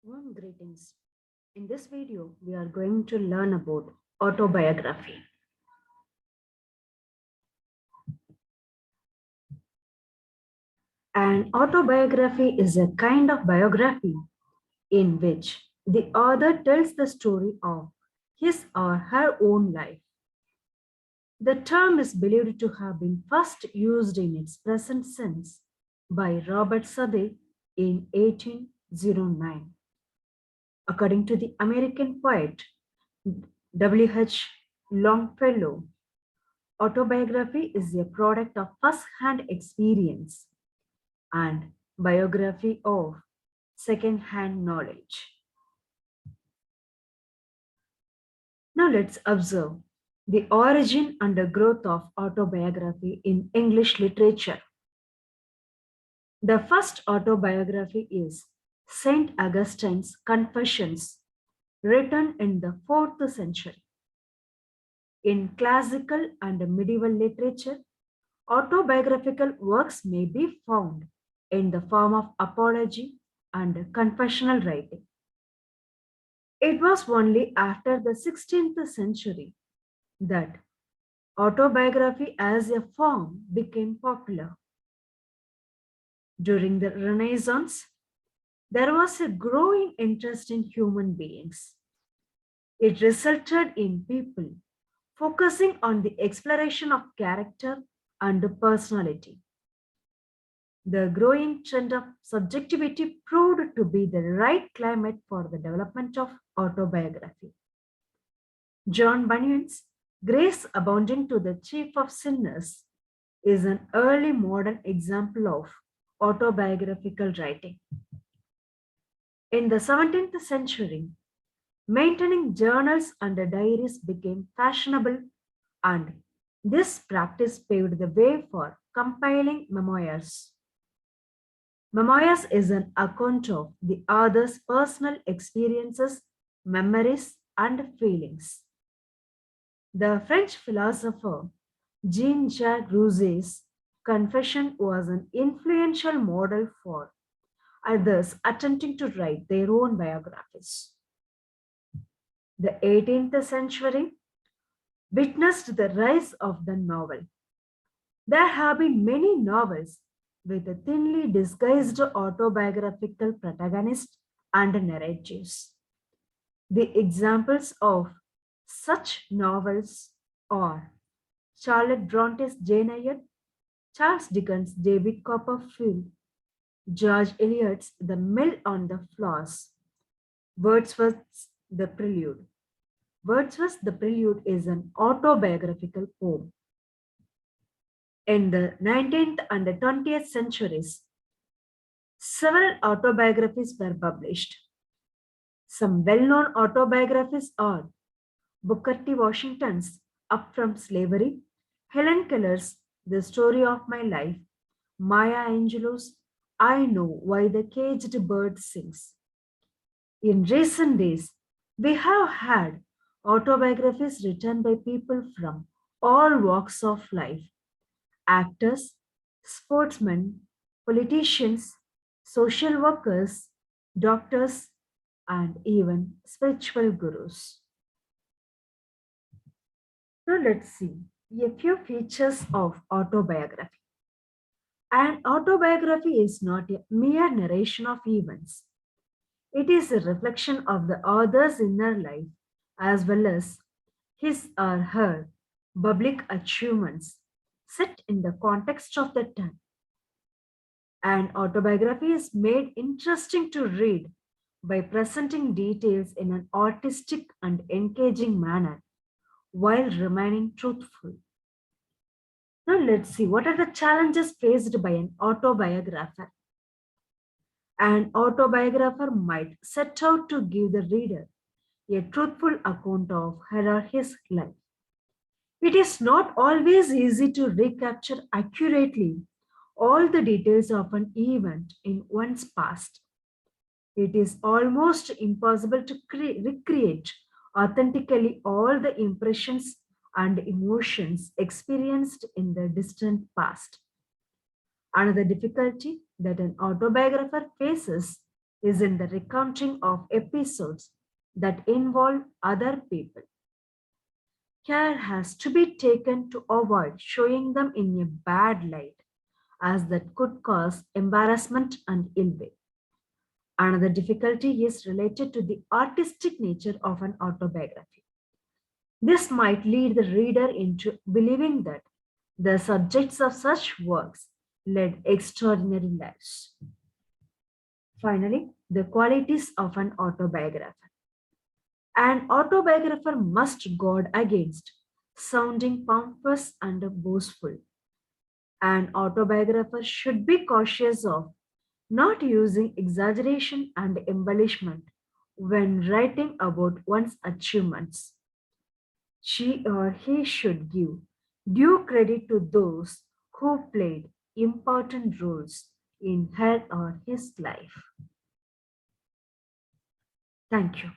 Warm greetings. In this video, we are going to learn about autobiography. An autobiography is a kind of biography in which the author tells the story of his or her own life. The term is believed to have been first used in its present sense by Robert Southey in 1809. According to the American poet W.H. Longfellow, autobiography is a product of first-hand experience and biography of second-hand knowledge. Now let's observe the origin and the growth of autobiography in English literature. The first autobiography is Saint Augustine's Confessions, written in the 4th century. In classical and medieval literature, autobiographical works may be found in the form of apology and confessional writing. It was only after the 16th century that autobiography as a form became popular. During the Renaissance, there was a growing interest in human beings. It resulted in people focusing on the exploration of character and personality. The growing trend of subjectivity proved to be the right climate for the development of autobiography. John Bunyan's Grace Abounding to the Chief of Sinners is an early modern example of autobiographical writing. In the 17th century, maintaining journals and diaries became fashionable, and this practice paved the way for compiling memoirs. Memoirs is an account of the author's personal experiences, memories, and feelings. The French philosopher Jean-Jacques Rousseau's Confession was an influential model for others attempting to write their own biographies. The 18th century witnessed the rise of the novel. There have been many novels with a thinly disguised autobiographical protagonist and narratives. The examples of such novels are Charlotte Bronte's Jane Eyre, Charles Dickens' David Copperfield, George Eliot's The Mill on the Floss, Wordsworth's The Prelude. Wordsworth's The Prelude is an autobiographical poem. In the 19th and 20th centuries, several autobiographies were published. Some well-known autobiographies are Booker T. Washington's Up from Slavery, Helen Keller's The Story of My Life, Maya Angelou's I Know Why the Caged Bird Sings. In recent days, we have had autobiographies written by people from all walks of life: actors, sportsmen, politicians, social workers, doctors, and even spiritual gurus. Now let's see a few features of autobiography. An autobiography is not a mere narration of events. It is a reflection of the author's inner life as well as his or her public achievements set in the context of the time. An autobiography is made interesting to read by presenting details in an artistic and engaging manner while remaining truthful. Now let's see what are the challenges faced by an autobiographer. An autobiographer might set out to give the reader a truthful account of her or his life. It is not always easy to recapture accurately all the details of an event in one's past. It is almost impossible to recreate authentically all the impressions and emotions experienced in the distant past. Another difficulty that an autobiographer faces is in the recounting of episodes that involve other people. Care has to be taken to avoid showing them in a bad light, as that could cause embarrassment and ill will. Another difficulty is related to the artistic nature of an autobiography. This might lead the reader into believing that the subjects of such works led extraordinary lives. Finally, the qualities of an autobiographer. An autobiographer must guard against sounding pompous and boastful. An autobiographer should be cautious of not using exaggeration and embellishment when writing about one's achievements. She or he should give due credit to those who played important roles in her or his life. Thank you.